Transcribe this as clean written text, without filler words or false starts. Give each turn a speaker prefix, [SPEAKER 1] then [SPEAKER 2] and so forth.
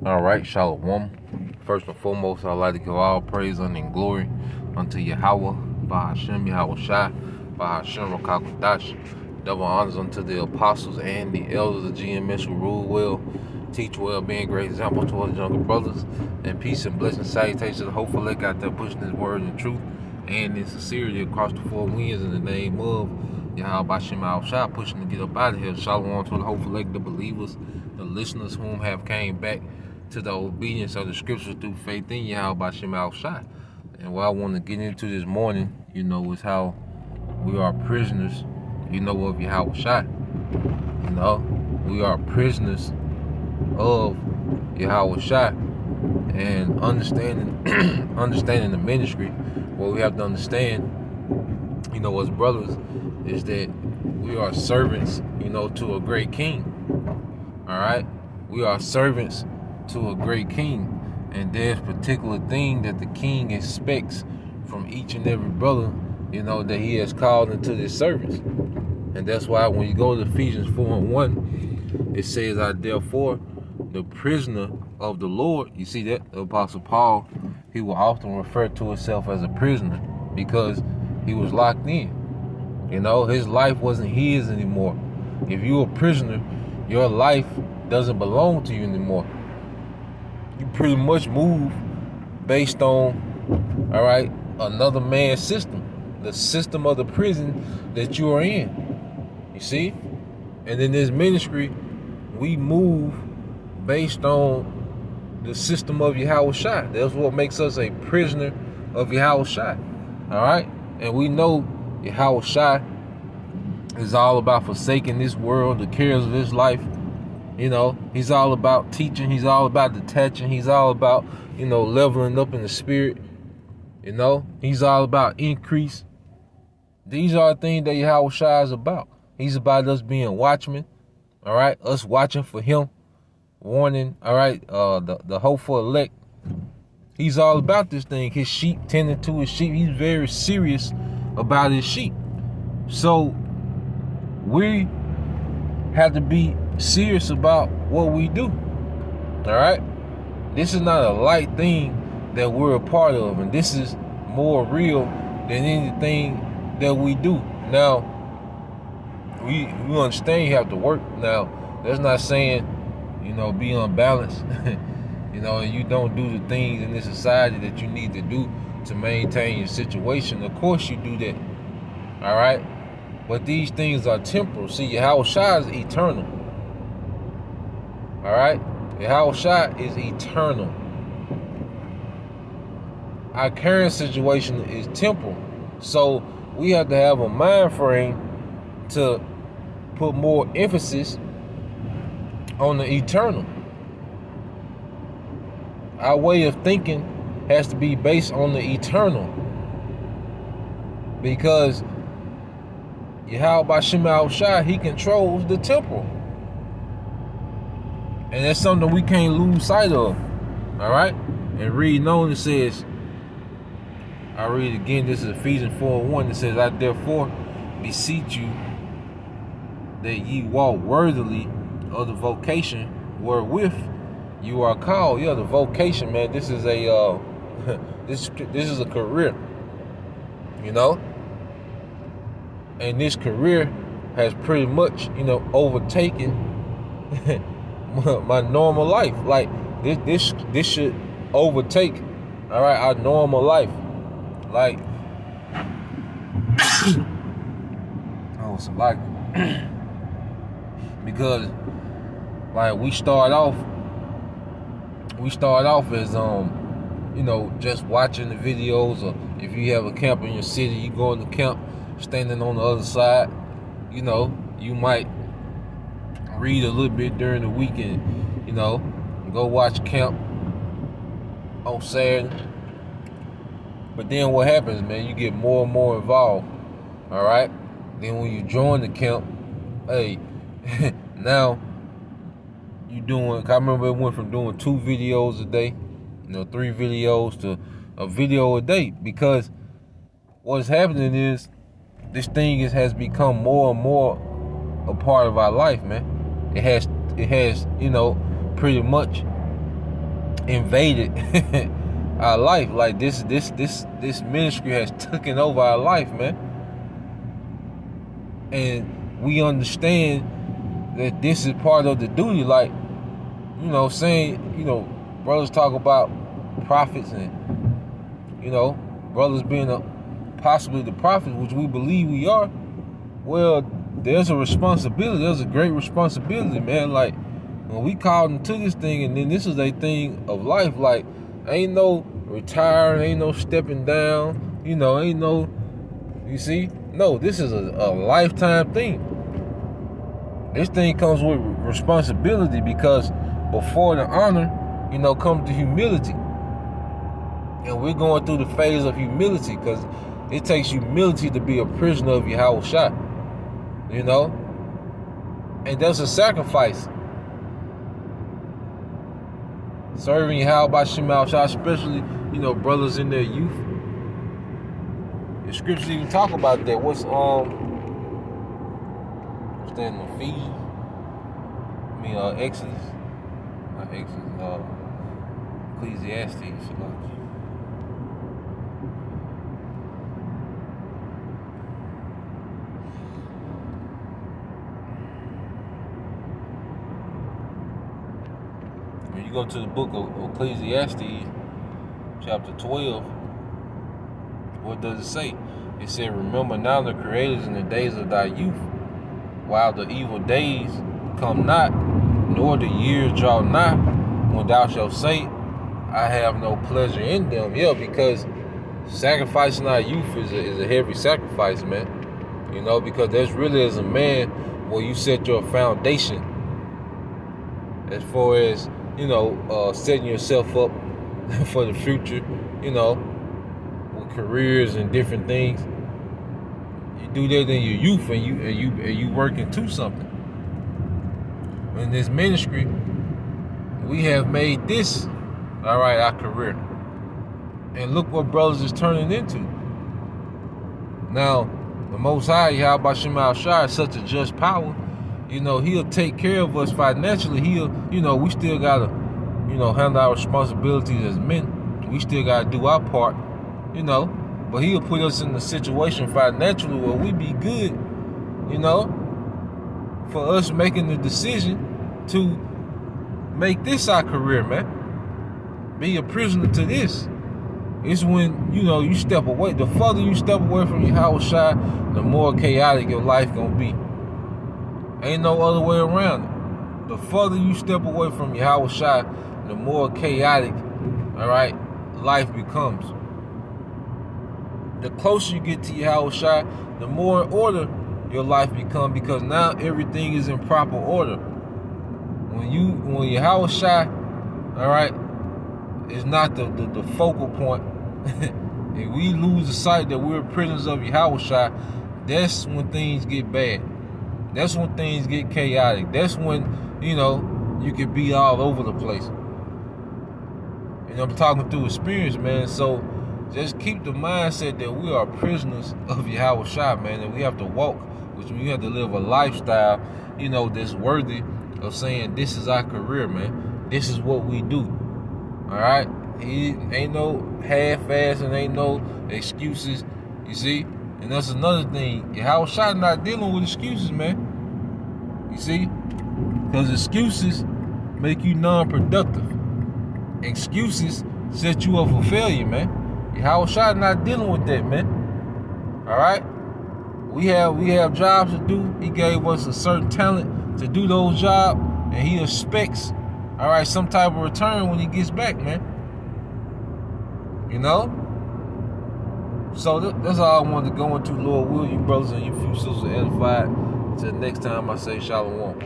[SPEAKER 1] All right, Shalom. First and foremost, I'd like to give all praise and glory unto Yahweh, YAHAWASHI, YAHAWASHI, Rokakadash. Double honors unto the apostles and the elders of GMS who rule well, teach well, being great example to us younger brothers. And peace and blessing salutations to the hopeful elect out there pushing his word in truth and in sincerity across the four winds in the name of YAHAWASHI, pushing to get up out of here. Shalom to the hopeful elect, the believers, the listeners whom have came back to the obedience of the scriptures through faith in YAHAWASHI. And what I want to get into this morning, is how we are prisoners, of YAHAWASHI. We are prisoners of YAHAWASHI. And understanding the ministry, what we have to understand, as brothers, is that we are servants, to a great king. All right? We are servants to a great king, and there's particular thing that the king expects from each and every brother, that he has called into this service. And that's why when you go to Ephesians 4:1, it says, I therefore, the prisoner of the Lord. You see that the Apostle Paul, he will often refer to himself as a prisoner because he was locked in. His life wasn't his anymore. If you're a prisoner, your life doesn't belong to you anymore. You pretty much move based on, another man's system, the system of the prison that you are in. You see? And in this ministry, we move based on the system of YAHAWASHI. That's what makes us a prisoner of YAHAWASHI. All right? And we know YAHAWASHI is all about forsaking this world, the cares of this life. He's all about teaching. He's all about detaching. He's all about, leveling up in the spirit. He's all about increase. These are the things that YAHAWASHI is about. He's about us being watchmen. All right? Us watching for him. Warning. All right? The hopeful elect. He's all about this thing. His sheep, tending to his sheep. He's very serious about his sheep. So we have to be serious about what we do. All right? This is not a light thing that we're a part of, and this is more real than anything that we do. Now, we understand you have to work. Now, that's not saying, be unbalanced, and you don't do the things in this society that you need to do to maintain your situation. Of course you do that. All right? But these things are temporal. See, YAHAWASHI is eternal. All right? YAHAWASHI is eternal. Our current situation is temporal. So we have to have a mind frame to put more emphasis on the eternal. Our way of thinking has to be based on the eternal. Because YAHAWASHI, he controls the temporal. And that's something we can't lose sight of. All right? And reading on, it says, I read it again, this is Ephesians 4:1. It says, I therefore beseech you that ye walk worthily of the vocation wherewith you are called. Yeah, the vocation, man, this is a this is a career. And this career has pretty much, overtaken my normal life. Like this should overtake, our normal life. Like, because like we start off as just watching the videos, or if you have a camp in your city, you go in the camp, standing on the other side. You might read a little bit during the weekend, go watch camp on Saturday. But then what happens, man, you get more and more involved. All right? Then when you join the camp, hey, now you doing, I remember it went from doing 2 videos a day, 3 videos to a video a day, because what's happening is this thing has become more and more a part of our life, man. It has, pretty much invaded our life. Like this ministry has taken over our life, man. And we understand that this is part of the duty. Like, saying, brothers talk about prophets and, brothers being possibly the prophet, which we believe we are. Well, there's a responsibility. There's a great responsibility, man. Like, when we called into this thing, and then this is a thing of life. Like, ain't no retiring, ain't no stepping down, ain't no, you see? No, this is a lifetime thing. This thing comes with responsibility, because before the honor, comes the humility. And we're going through the phase of humility, because it takes humility to be a prisoner of YAHAWASHI. And that's a sacrifice. Serving YAHAWASHI, especially, brothers in their youth. The scriptures even talk about that. What's that in the feed? Exodus. Not Exodus, Ecclesiastes. When you go to the book of Ecclesiastes, chapter 12, what does it say? It said, remember now the creators in the days of thy youth, while the evil days come not, nor the years draw nigh, when thou shalt say, I have no pleasure in them. Yeah, because sacrificing our youth is a heavy sacrifice, man. Because that's really, as a man, where you set your foundation as far as, setting yourself up for the future, with careers and different things. You do that in your youth, and you working to something. In this ministry, we have made this, all right, our career. And look what brothers is turning into. Now, the Most High, YAHAWASHI, is such a just power. He'll take care of us financially. We still gotta, handle our responsibilities as men. We still gotta do our part, But he'll put us in a situation financially where we be good, for us making the decision to make this our career, man. Be a prisoner to this. It's when, you step away. The further you step away from YAHAWASHI, the more chaotic your life gonna be. Ain't no other way around it. The further you step away from YAHAWASHI, the more chaotic, all right, life becomes. The closer you get to YAHAWASHI, the more in order your life becomes, because now everything is in proper order. When YAHAWASHI, all right, is not the focal point, and we lose the sight that we're prisoners of YAHAWASHI, that's when things get bad. That's when things get chaotic. That's when, you could be all over the place. And I'm talking through experience, man. So just keep the mindset that we are prisoners of YAHAWASHI, man, and we have to walk, which means we have to live a lifestyle, that's worthy of saying this is our career, man. This is what we do. All right? Ain't no half-ass and ain't no excuses, you see? And that's another thing. YAHAWASHI not dealing with excuses, man. You see? Because excuses make you non-productive. Excuses set you up for failure, man. YAHAWASHI not dealing with that, man. All right? We have jobs to do. He gave us a certain talent to do those jobs, and he expects, all right, some type of return when he gets back, man. So that's all I wanted to go into. Lord will, you brothers and you few sisters edified. Until next time, I say shalom.